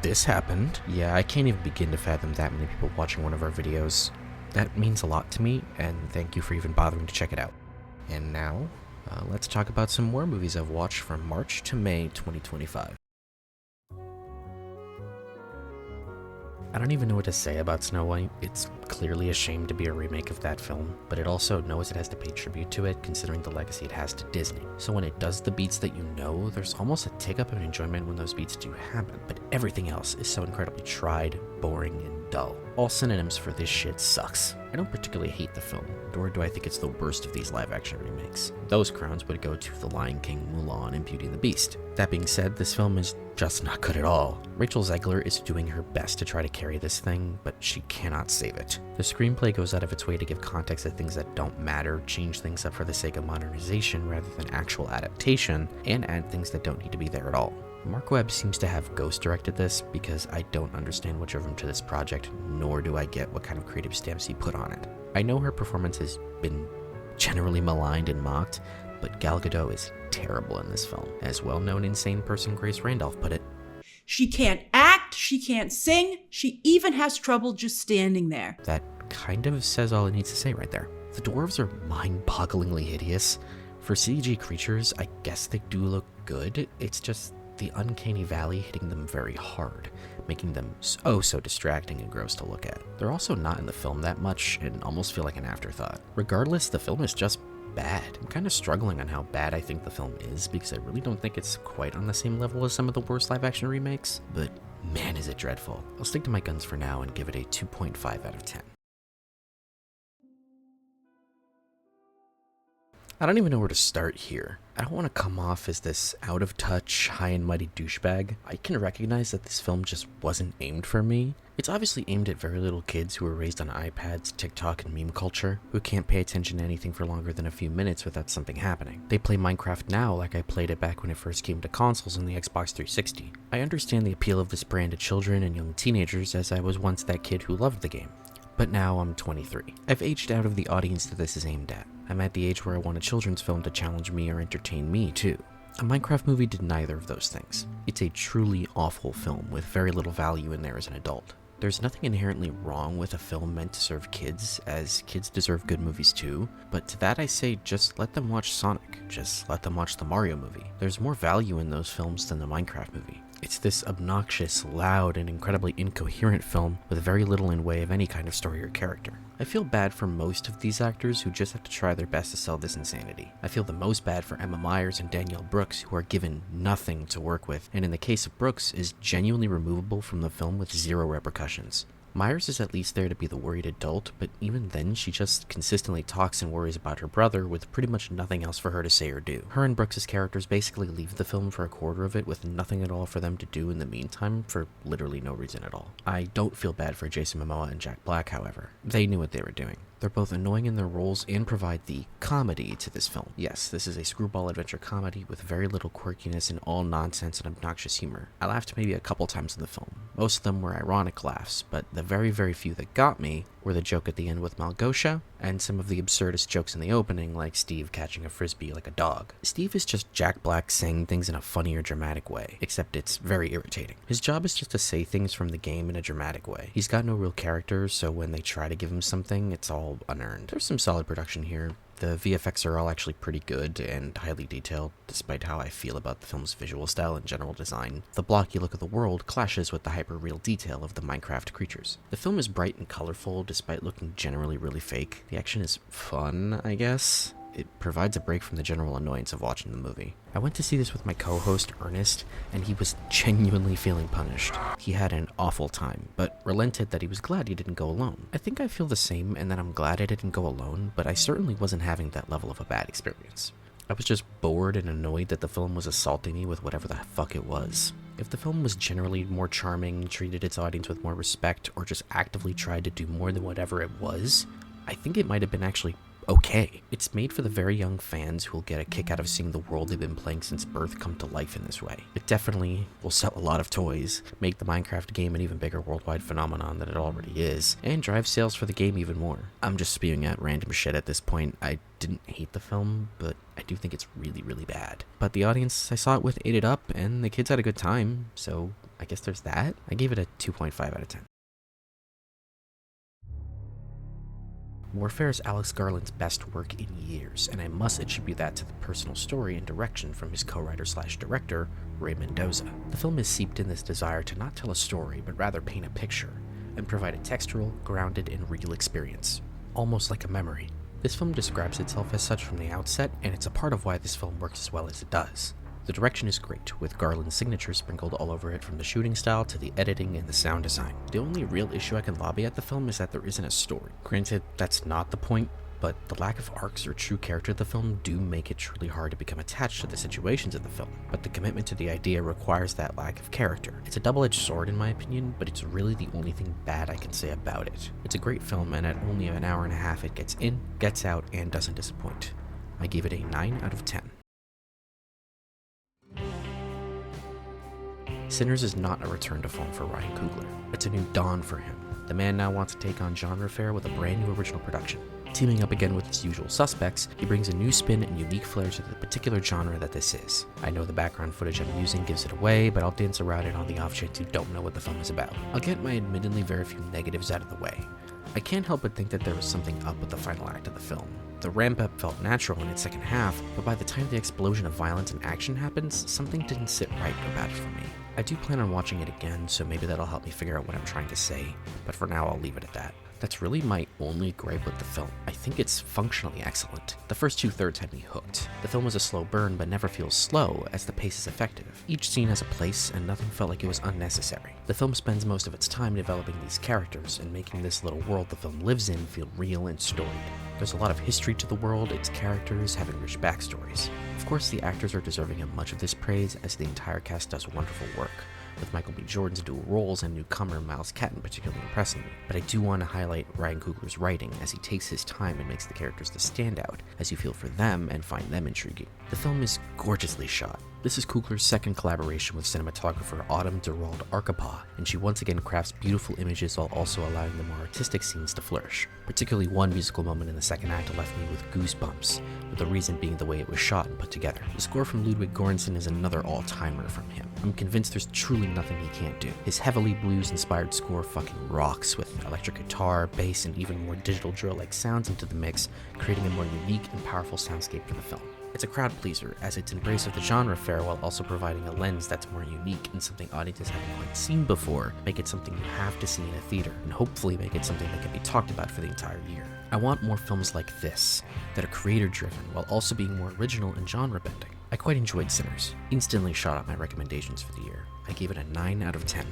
This happened. Yeah, I can't even begin to fathom that many people watching one of our videos. That means a lot to me, and thank you for even bothering to check it out. And now, let's talk about some more movies I've watched from March to May 2025. I don't even know what to say about Snow White. It's clearly ashamed to be a remake of that film, but it also knows it has to pay tribute to it considering the legacy it has to Disney. So when it does the beats that you know, there's almost a tick up of enjoyment when those beats do happen, but everything else is so incredibly tried, boring, and dull. All synonyms for this shit sucks. I don't particularly hate the film, nor do I think it's the worst of these live-action remakes. Those crowns would go to The Lion King, Mulan, and Beauty and the Beast. That being said, this film is just not good at all. Rachel Zegler is doing her best to try to carry this thing, but she cannot save it. The screenplay goes out of its way to give context to things that don't matter, change things up for the sake of modernization rather than actual adaptation, and add things that don't need to be there at all. Mark Webb seems to have ghost directed this because I don't understand what drove him to this project, nor do I get what kind of creative stamps he put on it. I know her performance has been generally maligned and mocked, but Gal Gadot is terrible in this film. As well-known insane person Grace Randolph put it, she can't act, she can't sing, she even has trouble just standing there. That kind of says all it needs to say right there. The dwarves are mind-bogglingly hideous. For CG creatures, I guess they do look good, it's just the uncanny valley hitting them very hard, making them so distracting and gross to look at. They're also not in the film that much and almost feel like an afterthought. Regardless, the film is just bad. I'm kind of struggling on how bad I think the film is because I really don't think it's quite on the same level as some of the worst live-action remakes, but man is it dreadful. I'll stick to my guns for now and give it a 2.5 out of 10. I don't even know where to start here. I don't want to come off as this out-of-touch, high-and-mighty douchebag. I can recognize that this film just wasn't aimed for me. It's obviously aimed at very little kids who were raised on iPads, TikTok, and meme culture, who can't pay attention to anything for longer than a few minutes without something happening. They play Minecraft now like I played it back when it first came to consoles in the Xbox 360. I understand the appeal of this brand to children and young teenagers, as I was once that kid who loved the game. But now I'm 23. I've aged out of the audience that this is aimed at. I'm at the age where I want a children's film to challenge me or entertain me, too. A Minecraft movie did neither of those things. It's a truly awful film with very little value in there as an adult. There's nothing inherently wrong with a film meant to serve kids, as kids deserve good movies too, but to that I say just let them watch Sonic, just let them watch the Mario movie. There's more value in those films than the Minecraft movie. It's this obnoxious, loud, and incredibly incoherent film with very little in way of any kind of story or character. I feel bad for most of these actors who just have to try their best to sell this insanity. I feel the most bad for Emma Myers and Danielle Brooks, who are given nothing to work with, and in the case of Brooks, is genuinely removable from the film with zero repercussions. Myers is at least there to be the worried adult, but even then she just consistently talks and worries about her brother with pretty much nothing else for her to say or do. Her and Brooks' characters basically leave the film for a quarter of it with nothing at all for them to do in the meantime for literally no reason at all. I don't feel bad for Jason Momoa and Jack Black, however. They knew what they were doing. They're both annoying in their roles and provide the comedy to this film. Yes, this is a screwball adventure comedy with very little quirkiness and all nonsense and obnoxious humor. I laughed maybe a couple times in the film. Most of them were ironic laughs, but the very few that got me were the joke at the end with Malgosha, and some of the absurdist jokes in the opening, like Steve catching a frisbee like a dog. Steve is just Jack Black saying things in a funny or dramatic way, except it's very irritating. His job is just to say things from the game in a dramatic way. He's got no real character, so when they try to give him something, it's all unearned. There's some solid production here. The VFX are all actually pretty good and highly detailed, despite how I feel about the film's visual style and general design. The blocky look of the world clashes with the hyper-real detail of the Minecraft creatures. The film is bright and colorful, despite looking generally really fake. The action is fun, I guess. It provides a break from the general annoyance of watching the movie. I went to see this with my co-host, Ernest, and he was genuinely feeling punished. He had an awful time, but relented that he was glad he didn't go alone. I think I feel the same and that I'm glad I didn't go alone, but I certainly wasn't having that level of a bad experience. I was just bored and annoyed that the film was assaulting me with whatever the fuck it was. If the film was generally more charming, treated its audience with more respect, or just actively tried to do more than whatever it was, I think it might have been actually okay. It's made for the very young fans who will get a kick out of seeing the world they've been playing since birth come to life in this way. It definitely will sell a lot of toys, make the Minecraft game an even bigger worldwide phenomenon than it already is, and drive sales for the game even more. I'm just spewing out random shit at this point. I didn't hate the film, but I do think it's really, really bad. But the audience I saw it with ate it up, and the kids had a good time, so I guess there's that. I gave it a 2.5 out of 10. Warfare is Alex Garland's best work in years, and I must attribute that to the personal story and direction from his co-writer/director, Ray Mendoza. The film is seeped in this desire to not tell a story, but rather paint a picture, and provide a textural, grounded, and real experience, almost like a memory. This film describes itself as such from the outset, and it's a part of why this film works as well as it does. The direction is great, with Garland's signature sprinkled all over it from the shooting style to the editing and the sound design. The only real issue I can lobby at the film is that there isn't a story. Granted, that's not the point, but the lack of arcs or true character of the film do make it truly hard to become attached to the situations of the film, but the commitment to the idea requires that lack of character. It's a double-edged sword in my opinion, but it's really the only thing bad I can say about it. It's a great film, and at only an hour and a half it gets in, gets out, and doesn't disappoint. I gave it a 9 out of 10. Sinners is not a return to form for Ryan Coogler. It's a new dawn for him. The man now wants to take on genre fare with a brand new original production. Teaming up again with his usual suspects, he brings a new spin and unique flair to the particular genre that this is. I know the background footage I'm using gives it away, but I'll dance around it on the off chance you don't know what the film is about. I'll get my admittedly very few negatives out of the way. I can't help but think that there was something up with the final act of the film. The ramp-up felt natural in its second half, but by the time the explosion of violence and action happens, something didn't sit right about it for me. I do plan on watching it again, so maybe that'll help me figure out what I'm trying to say, but for now I'll leave it at that. That's really my only gripe with the film. I think it's functionally excellent. The first 2/3 had me hooked. The film was a slow burn, but never feels slow, as the pace is effective. Each scene has a place, and nothing felt like it was unnecessary. The film spends most of its time developing these characters, and making this little world the film lives in feel real and storied. There's a lot of history to the world, its characters having rich backstories. Of course, the actors are deserving of much of this praise, as the entire cast does wonderful work, with Michael B. Jordan's dual roles and newcomer Miles Catton particularly impressing me. But I do want to highlight Ryan Coogler's writing, as he takes his time and makes the characters to stand out, as you feel for them and find them intriguing. The film is gorgeously shot. This is Coogler's second collaboration with cinematographer Autumn Durald Arkapaw, and she once again crafts beautiful images while also allowing the more artistic scenes to flourish. Particularly one musical moment in the second act left me with goosebumps, with the reason being the way it was shot and put together. The score from Ludwig Göransson is another all-timer from him. I'm convinced there's truly nothing he can't do. His heavily blues-inspired score fucking rocks, with electric guitar, bass, and even more digital drill-like sounds into the mix, creating a more unique and powerful soundscape for the film. It's a crowd pleaser, as its embrace of the genre fare while also providing a lens that's more unique and something audiences haven't quite seen before, make it something you have to see in a theater, and hopefully make it something that can be talked about for the entire year. I want more films like this, that are creator-driven while also being more original and genre-bending. I quite enjoyed Sinners, instantly shot up my recommendations for the year. I gave it a 9 out of 10.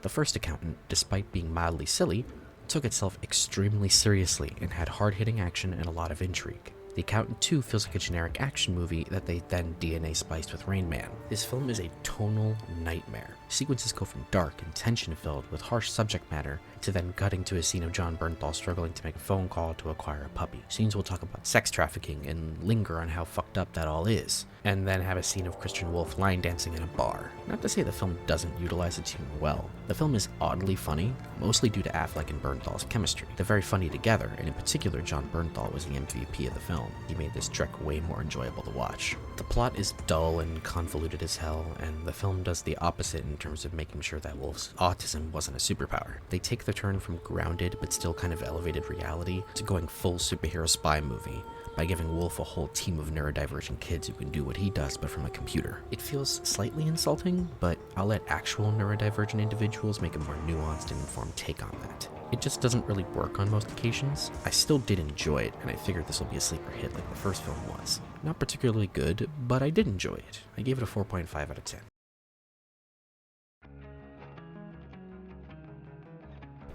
The First Accountant, despite being mildly silly, took itself extremely seriously and had hard-hitting action and a lot of intrigue. The Accountant 2 feels like a generic action movie that they then DNA spiced with Rain Man. This film is a tonal nightmare. Sequences go from dark and tension-filled with harsh subject matter to then cutting to a scene of John Bernthal struggling to make a phone call to acquire a puppy. Scenes will talk about sex trafficking and linger on how fucked up that all is, and then have a scene of Christian Wolff line dancing in a bar. Not to say the film doesn't utilize its humor well. The film is oddly funny, mostly due to Affleck and Bernthal's chemistry. They're very funny together, and in particular John Bernthal was the MVP of the film. He made this trek way more enjoyable to watch. The plot is dull and convoluted as hell, and the film does the opposite in terms of making sure that Wolf's autism wasn't a superpower. They take the turn from grounded but still kind of elevated reality to going full superhero spy movie by giving Wolf a whole team of neurodivergent kids who can do what he does but from a computer. It feels slightly insulting, but I'll let actual neurodivergent individuals make a more nuanced and informed take on that. It just doesn't really work on most occasions. I still did enjoy it, and I figured this will be a sleeper hit like the first film was. Not particularly good, but I did enjoy it. I gave it a 4.5 out of 10.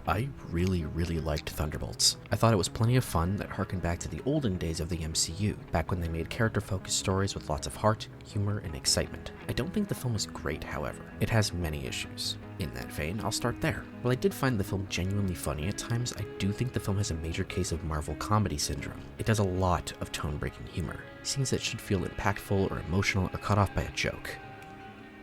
I really liked Thunderbolts. I thought it was plenty of fun that harkened back to the olden days of the MCU, back when they made character-focused stories with lots of heart, humor, and excitement. I don't think the film is great, however. It has many issues. In that vein, I'll start there. While I did find the film genuinely funny at times, I do think the film has a major case of Marvel comedy syndrome. It does a lot of tone-breaking humor. Scenes that should feel impactful or emotional are cut off by a joke.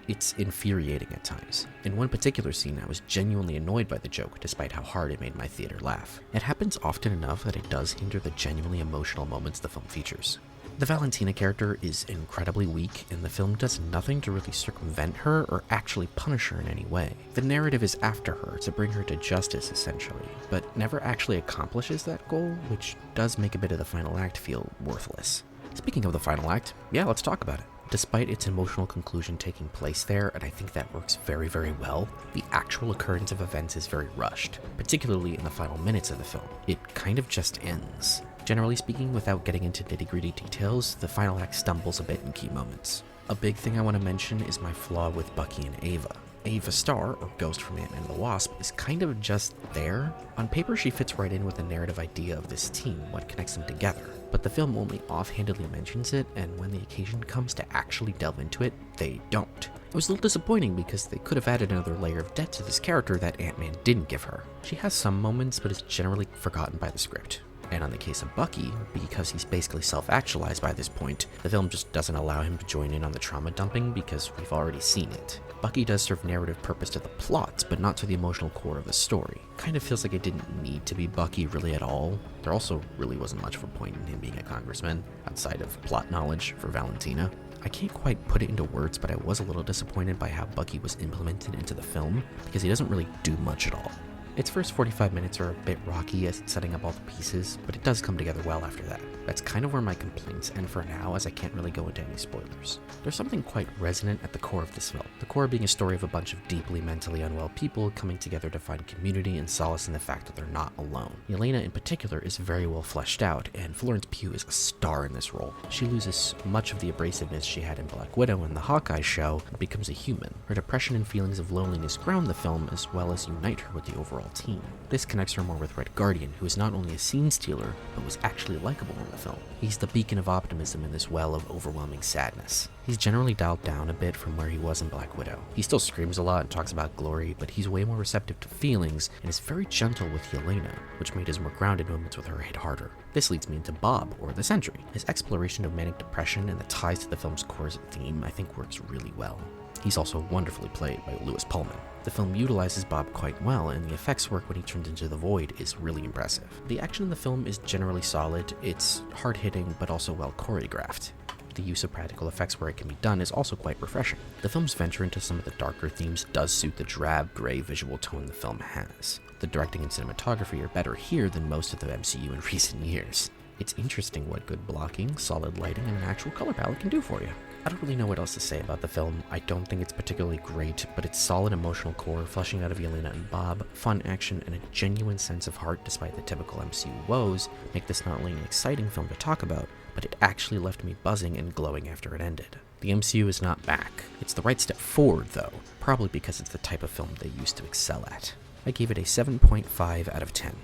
It's infuriating at times. In one particular scene, I was genuinely annoyed by the joke, despite how hard it made my theater laugh. It happens often enough that it does hinder the genuinely emotional moments the film features. The Valentina character is incredibly weak, and the film does nothing to really circumvent her or actually punish her in any way. The narrative is after her to bring her to justice, essentially, but never actually accomplishes that goal, which does make a bit of the final act feel worthless. Speaking of the final act, yeah, let's talk about it. Despite its emotional conclusion taking place there, and I think that works very well, the actual occurrence of events is very rushed, particularly in the final minutes of the film. It kind of just ends. Generally speaking, without getting into nitty-gritty details, the final act stumbles a bit in key moments. A big thing I want to mention is my flaw with Bucky and Ava. Ava Starr, or Ghost from Ant-Man and the Wasp, is kind of just there. On paper, she fits right in with the narrative idea of this team, what connects them together. But the film only offhandedly mentions it, and when the occasion comes to actually delve into it, they don't. It was a little disappointing because they could have added another layer of depth to this character that Ant-Man didn't give her. She has some moments, but is generally forgotten by the script. And on the case of Bucky, because he's basically self-actualized by this point, the film just doesn't allow him to join in on the trauma dumping because we've already seen it. Bucky does serve narrative purpose to the plot, but not to the emotional core of the story. Kind of feels like it didn't need to be Bucky really at all. There also really wasn't much of a point in him being a congressman, outside of plot knowledge for Valentina. I can't quite put it into words, but I was a little disappointed by how Bucky was implemented into the film, because he doesn't really do much at all. Its first 45 minutes are a bit rocky as it's setting up all the pieces, but it does come together well after that. That's kind of where my complaints end for now, as I can't really go into any spoilers. There's something quite resonant at the core of this film, the core being a story of a bunch of deeply mentally unwell people coming together to find community and solace in the fact that they're not alone. Yelena in particular is very well fleshed out, and Florence Pugh is a star in this role. She loses much of the abrasiveness she had in Black Widow and the Hawkeye show and becomes a human. Her depression and feelings of loneliness ground the film as well as unite her with the overall team. This connects her more with Red Guardian, who is not only a scene stealer, but was actually likable in the film. He's the beacon of optimism in this well of overwhelming sadness. He's generally dialed down a bit from where he was in Black Widow. He still screams a lot and talks about glory, but he's way more receptive to feelings and is very gentle with Yelena, which made his more grounded moments with her hit harder. This leads me into Bob, or the Sentry. His exploration of manic depression and the ties to the film's core theme I think works really well. He's also wonderfully played by Lewis Pullman. The film utilizes Bob quite well, and the effects work when he turns into the Void is really impressive. The action in the film is generally solid. It's hard-hitting, but also well choreographed. The use of practical effects where it can be done is also quite refreshing. The film's venture into some of the darker themes does suit the drab, gray visual tone the film has. The directing and cinematography are better here than most of the MCU in recent years. It's interesting what good blocking, solid lighting, and an actual color palette can do for you. I don't really know what else to say about the film. I don't think it's particularly great, but its solid emotional core, fleshing out of Yelena and Bob, fun action, and a genuine sense of heart despite the typical MCU woes make this not only an exciting film to talk about, but it actually left me buzzing and glowing after it ended. The MCU is not back. It's the right step forward, though, probably because it's the type of film they used to excel at. I gave it a 7.5 out of 10.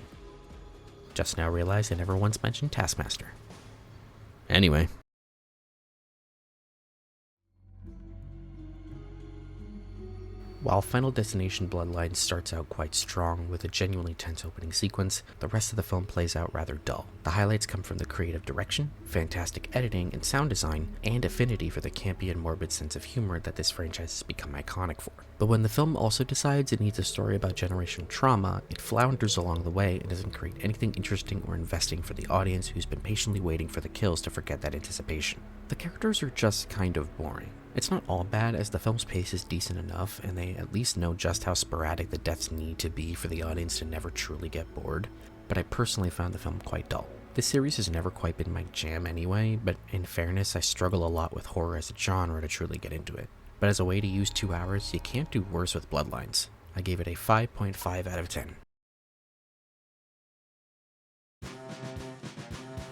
Just now realized I never once mentioned Taskmaster. Anyway. While Final Destination Bloodlines starts out quite strong with a genuinely tense opening sequence, the rest of the film plays out rather dull. The highlights come from the creative direction, fantastic editing and sound design, and affinity for the campy and morbid sense of humor that this franchise has become iconic for. But when the film also decides it needs a story about generational trauma, it flounders along the way and doesn't create anything interesting or investing for the audience who's been patiently waiting for the kills to forget that anticipation. The characters are just kind of boring. It's not all bad, as the film's pace is decent enough, and they at least know just how sporadic the deaths need to be for the audience to never truly get bored, but I personally found the film quite dull. This series has never quite been my jam anyway, but in fairness, I struggle a lot with horror as a genre to truly get into it. But as a way to use 2 hours, you can't do worse with Bloodlines. I gave it a 5.5 out of 10.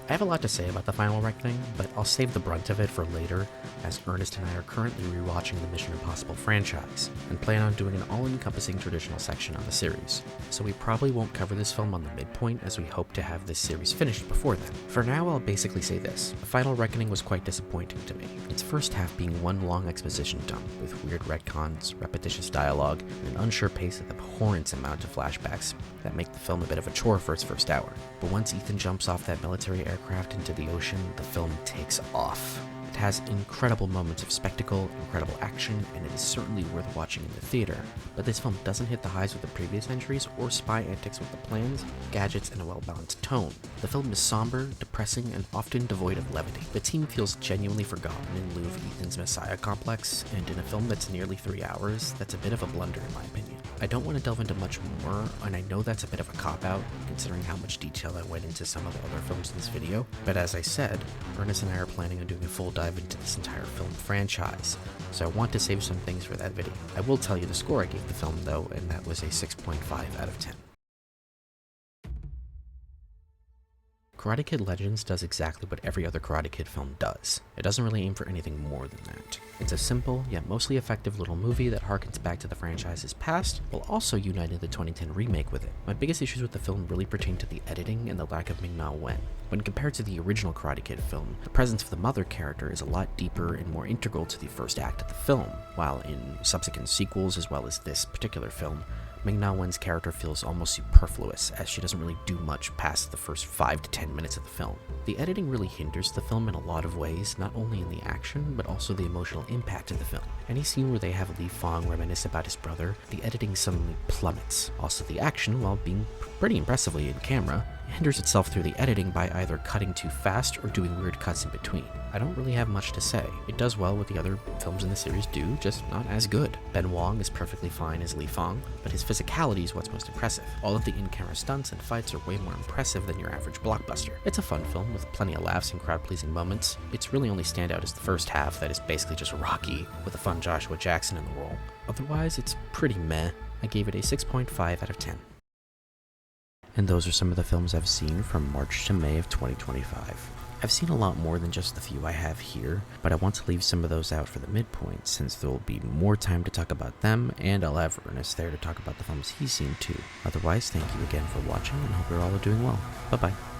I have a lot to say about the Final Reckoning, but I'll save the brunt of it for later, as Ernest and I are currently rewatching the Mission Impossible franchise, and plan on doing an all-encompassing traditional section on the series, so we probably won't cover this film on the midpoint as we hope to have this series finished before then. For now, I'll basically say this: The Final Reckoning was quite disappointing to me, its first half being one long exposition dump, with weird retcons, repetitious dialogue, and an unsure pace of abhorrent amount of flashbacks that make the film a bit of a chore for its first hour. But once Ethan jumps off that military aircraft into the ocean, the film takes off. It has incredible moments of spectacle, incredible action, and it is certainly worth watching in the theater. But this film doesn't hit the highs with the previous entries or spy antics with the plans, gadgets, and a well-balanced tone. The film is somber, depressing, and often devoid of levity. The team feels genuinely forgotten in lieu of Ethan's messiah complex, and in a film that's nearly 3 hours, that's a bit of a blunder in my opinion. I don't want to delve into much more, and I know that's a bit of a cop-out, considering how much detail I went into some of the other films in this video, but as I said, Ernest and I are planning on doing a full dive into this entire film franchise, so I want to save some things for that video. I will tell you the score I gave the film though, and that was a 6.5 out of 10. Karate Kid Legends does exactly what every other Karate Kid film does. It doesn't really aim for anything more than that. It's a simple, yet mostly effective little movie that harkens back to the franchise's past, while also uniting the 2010 remake with it. My biggest issues with the film really pertain to the editing and the lack of Ming-Na Wen. When compared to the original Karate Kid film, the presence of the mother character is a lot deeper and more integral to the first act of the film, while in subsequent sequels as well as this particular film, Ming-Na Wen's character feels almost superfluous, as she doesn't really do much past the first 5 to 10 minutes of the film. The editing really hinders the film in a lot of ways, not only in the action, but also the emotional impact of the film. Any scene where they have Li Fong reminisce about his brother, the editing suddenly plummets. Also, the action, while being pretty impressively in camera, hinders itself through the editing by either cutting too fast or doing weird cuts in between. I don't really have much to say. It does well what the other films in the series do, just not as good. Ben Wong is perfectly fine as Li Fong, but his physicality is what's most impressive. All of the in-camera stunts and fights are way more impressive than your average blockbuster. It's a fun film with plenty of laughs and crowd-pleasing moments. Its really only standout is the first half that is basically just Rocky, with a fun Joshua Jackson in the role. Otherwise, it's pretty meh. I gave it a 6.5 out of 10. And those are some of the films I've seen from March to May of 2025. I've seen a lot more than just the few I have here, but I want to leave some of those out for the midpoint since there will be more time to talk about them, and I'll have Ernest there to talk about the films he's seen too. Otherwise, thank you again for watching and hope you're all doing well. Bye bye.